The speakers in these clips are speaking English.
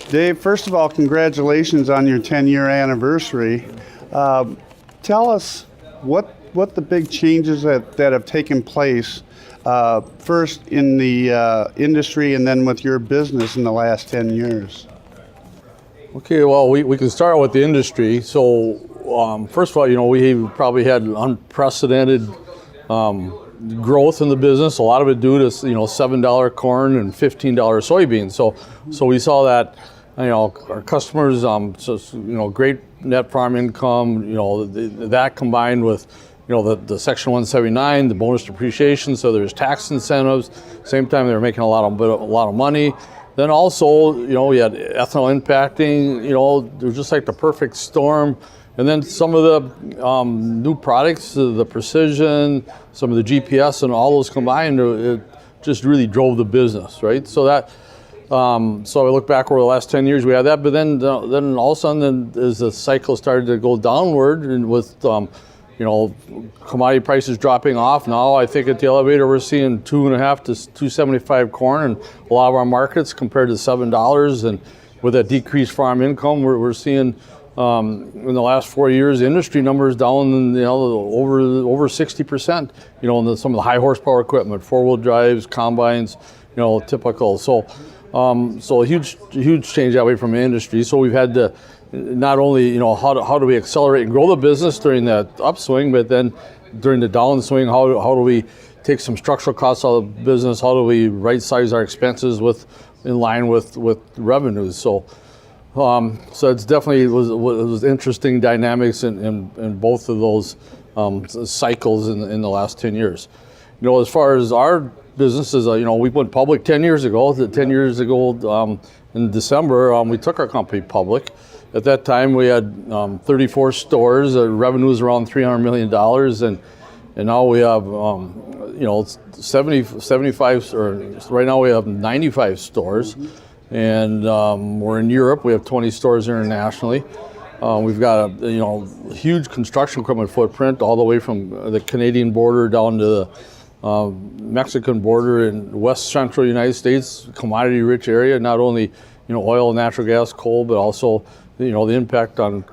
Dave, first of all, congratulations on your 10-year anniversary. Tell us what the big changes that have taken place first in the industry and then with your business in the last 10 years. Okay, well, we can start with the industry. So first of all, we probably had unprecedented growth in the business. A lot of it due to $7 corn and $15 soybeans. So we saw that our customers, great net farm income. That combined with the Section 179, the bonus depreciation. So there's tax incentives. Same time they were making a lot of money. Then also, we had ethanol impacting. It was just like the perfect storm. And then some of the new products, the precision, some of the GPS, and all those combined, it just really drove the business, right? So I look back over the last 10 years, we had that. But then all of a sudden, as the cycle started to go downward, and with commodity prices dropping off, now I think at the elevator we're seeing $2.50 to $2.75 corn in a lot of our markets compared to $7. And with that decreased farm income, we're seeing in the last 4 years, industry numbers down, over 60%. In some of the high horsepower equipment, 4-wheel drives, combines, typical. So a huge change that way from the industry. So we've had to not only how do we accelerate and grow the business during that upswing, but then during the downswing, how do we take some structural costs out of the business? How do we right size our expenses in line with revenues? So it's definitely was interesting dynamics in both of those cycles in the last 10 years. As far as our businesses, we went public 10 years ago. 10 years ago in December, we took our company public. At that time, we had 34 stores. Our revenue was around $300 million, and now we have 75, or right now we have 95 stores. And we're in Europe. We have 20 stores internationally. We've got a huge construction equipment footprint all the way from the Canadian border down to the Mexican border in west central United States, commodity-rich area. Not only oil, natural gas, coal, but also the impact on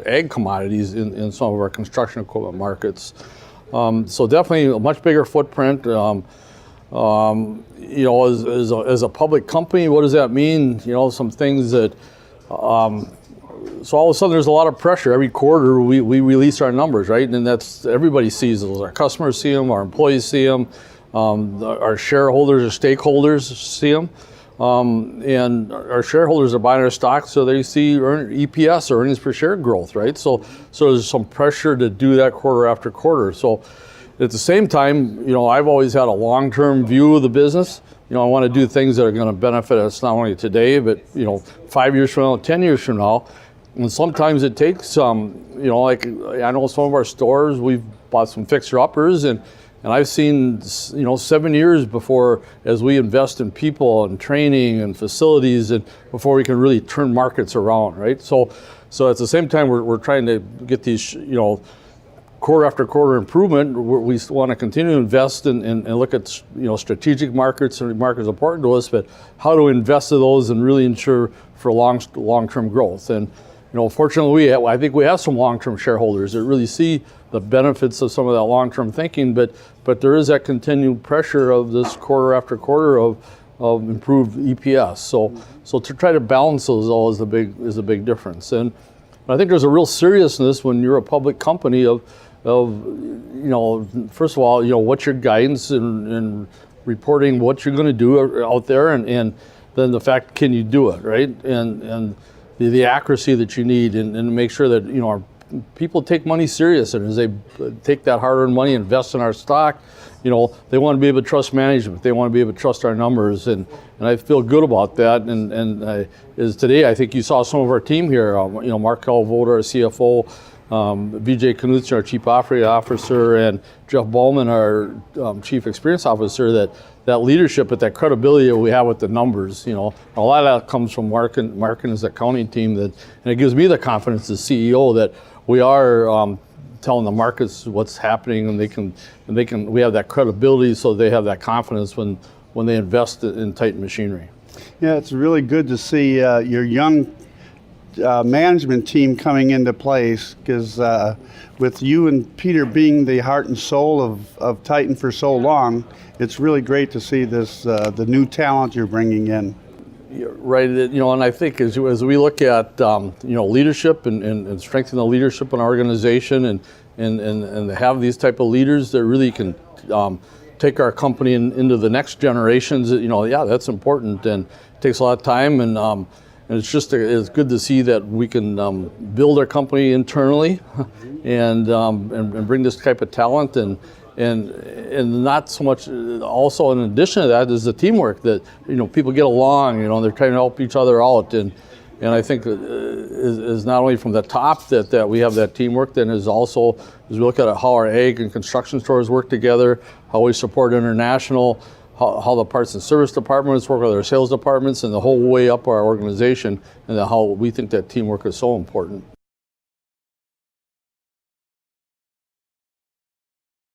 ag commodities in some of our construction equipment markets. So definitely a much bigger footprint. As a public company, what does that mean? Some things that, so all of a sudden there's a lot of pressure. Every quarter we release our numbers, right? And that's, everybody sees those. Our customers see them, our employees see them, our shareholders or stakeholders see them. And our shareholders are buying our stock, so they see EPS or earnings per share growth, right? So there's some pressure to do that quarter after quarter. So at the same time, I've always had a long-term view of the business. I want to do things that are going to benefit us not only today, but 5 years from now, 10 years from now. And sometimes it takes like I know some of our stores, we've bought some fixer-uppers, and I've seen 7 years before, as we invest in people and training and facilities, and before we can really turn markets around, right? So at the same time, we're trying to get these quarter after quarter improvement. We want to continue to invest and look at strategic markets and markets important to us, but how to invest in those and really ensure for long-term growth. And fortunately, I think we have some long-term shareholders that really see the benefits of some of that long-term thinking, but there is that continued pressure of this quarter after quarter of improved EPS. So to try to balance those all is a big difference. And I think there's a real seriousness when you're a public company of first of all, what's your guidance in reporting what you're going to do out there, and then the fact, can you do it, right? And the accuracy that you need, and make sure that our people take money serious, and as they take that hard-earned money, invest in our stock, they want to be able to trust management. They want to be able to trust our numbers, and I feel good about that. And as today, I think you saw some of our team here. Mark Calvoda, our CFO, Vijay Knudsen, our Chief Operating Officer, and Jeff Bowman, our Chief Experience Officer. That leadership, but that credibility that we have with the numbers. A lot of that comes from Mark and his accounting team. And it gives me the confidence as CEO that we are telling the markets what's happening, and we have that credibility, so they have that confidence when they invest in Titan machinery. Yeah, it's really good to see your young management team coming into place, because with you and Peter being the heart and soul of Titan for so long, it's really great to see this the new talent you're bringing in. Right, and I think as we look at leadership and strengthen the leadership in our organization and have these type of leaders that really can take our company into the next generations, that's important, and it takes a lot of time, and it's good to see that we can build our company internally and bring this type of talent, and not so much. Also, in addition to that, is the teamwork that people get along. They're trying to help each other out, and I think is not only from the top that we have that teamwork. Then is also as we look at how our ag and construction stores work together, how we support international, how the parts and service departments work with our sales departments, and the whole way up our organization, and how we think that teamwork is so important.